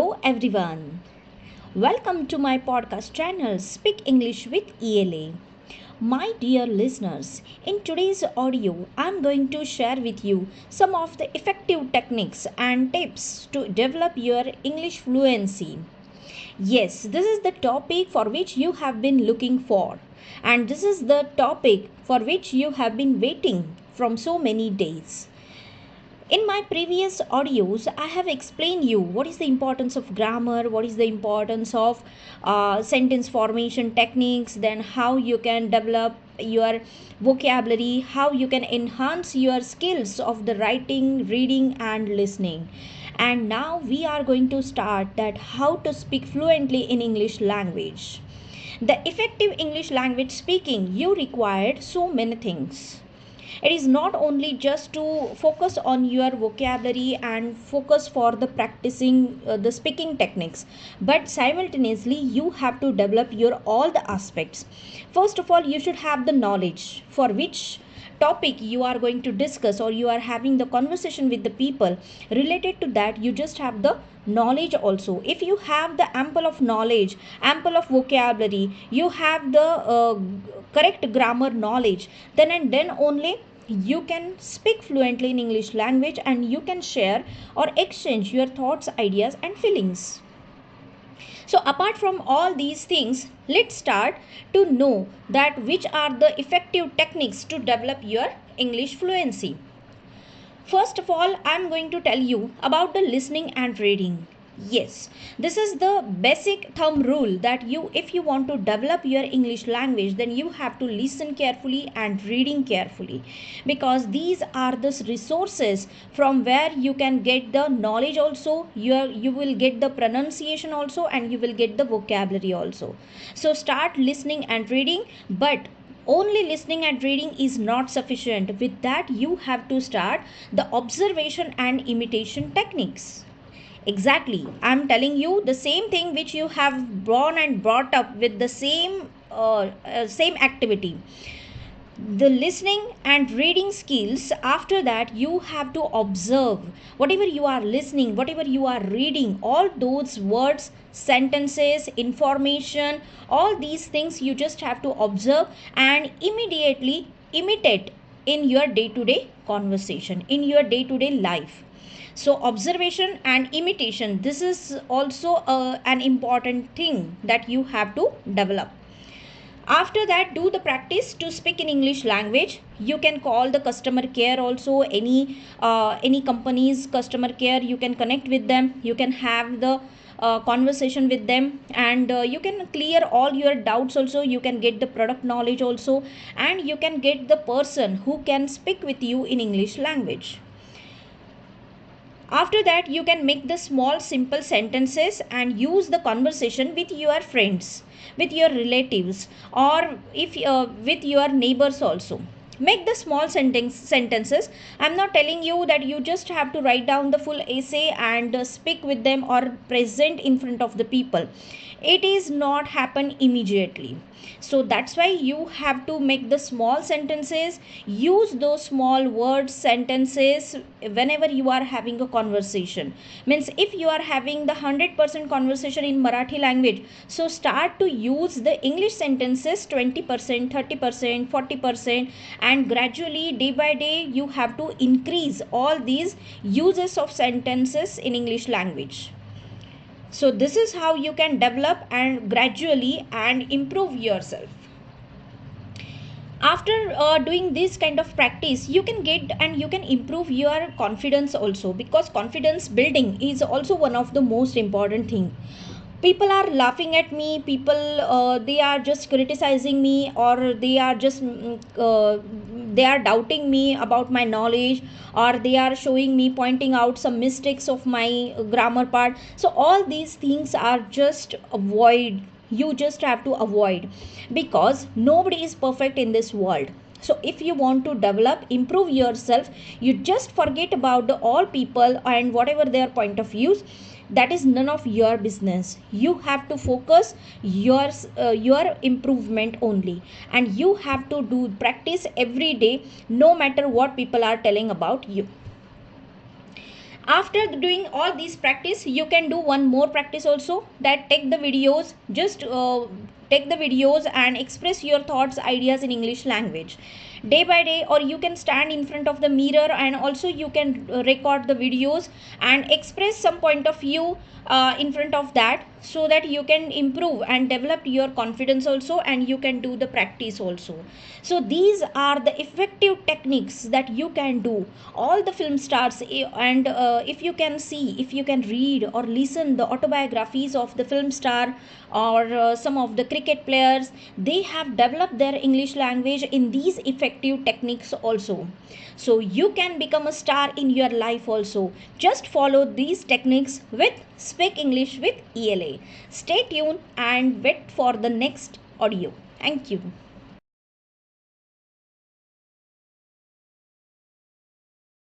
Hello everyone. Welcome to my podcast channel Speak English with ELA. My dear listeners, in today's audio, I'm going to share with you some of the effective techniques and tips to develop your English fluency. Yes, this is the topic for which you have been looking for, and this is the topic for which you have been waiting from so many days. In my previous audios, I have explained you what is the importance of grammar, what is the importance of sentence formation techniques, then how you can develop your vocabulary, how you can enhance your skills of the writing, reading and listening. And now we are going to start that how to speak fluently in English language. The effective English language speaking, you required so many things. It is not only just to focus on your vocabulary and focus for the practicing the speaking techniques, but simultaneously you have to develop your all the aspects. First of all, you should have the knowledge for which topic you are going to discuss, or you are having the conversation with the people related to that. You just have the knowledge also. If you have the ample of knowledge, ample of vocabulary, you have the correct grammar knowledge, then only you can speak fluently in English language, and you can share or exchange your thoughts, ideas and feelings. So apart from all these things, let's start to know that which are the effective techniques to develop your English fluency. First of all, I am going to tell you about the listening and reading. Yes, this is the basic thumb rule that if you want to develop your English language, then you have to listen carefully and reading carefully, because these are the resources from where you can get the knowledge also, you will get the pronunciation also, and you will get the vocabulary also. So start listening and reading, but only listening and reading is not sufficient. With that, you have to start the observation and imitation techniques. Exactly, I'm telling you the same thing which you have born and brought up with the same activity. The listening and reading skills, after that you have to observe whatever you are listening, whatever you are reading, all those words, sentences, information, all these things you just have to observe and immediately imitate in your day to day conversation, in your day to day life. So observation and imitation, this is also an important thing that you have to develop. After that, do the practice to speak in English language. You can call the customer care also, any company's customer care, you can connect with them, you can have the conversation with them, and you can clear all your doubts also, you can get the product knowledge also, and you can get the person who can speak with you in English language. After that, you can make the small simple sentences and use the conversation with your friends, with your relatives, or if with your neighbors also. Make the small sentences. I'm not telling you that you just have to write down the full essay and speak with them or present in front of the people. It is not happen immediately. So that's why you have to make the small sentences, use those small words, sentences whenever you are having a conversation. Means if you are having the 100% conversation in Marathi language, so start to use the English sentences 20%, 30%, 40%, and gradually day by day you have to increase all these uses of sentences in English language. So this is how you can develop and gradually and improve yourself. After doing this kind of practice, you can get and you can improve your confidence also, because confidence building is also one of the most important thing. People are laughing at me, people they are just criticizing me, or they are just they are doubting me about my knowledge, or they are showing me, pointing out some mistakes of my grammar part. So all these things are just avoid, you just have to avoid, because nobody is perfect in this world. So if you want to develop, improve yourself, you just forget about the all people and whatever their point of views. That is none of your business. You have to focus your improvement only, and you have to do practice every day, no matter what people are telling about you. After doing all these practice, you can do one more practice also, that take the videos, just take the videos and express your thoughts, ideas in English language day by day. Or you can stand in front of the mirror and also you can record the videos and express some point of view in front of that, so that you can improve and develop your confidence also, and you can do the practice also. So these are the effective techniques that you can do. All the film stars, and if you can see, if you can read or listen the autobiographies of the film star, or some of the cricket players, they have developed their English language in these effective techniques also. So you can become a star in your life also. Just follow these techniques with Speak English with ELA. Stay tuned and wait for the next audio. Thank you.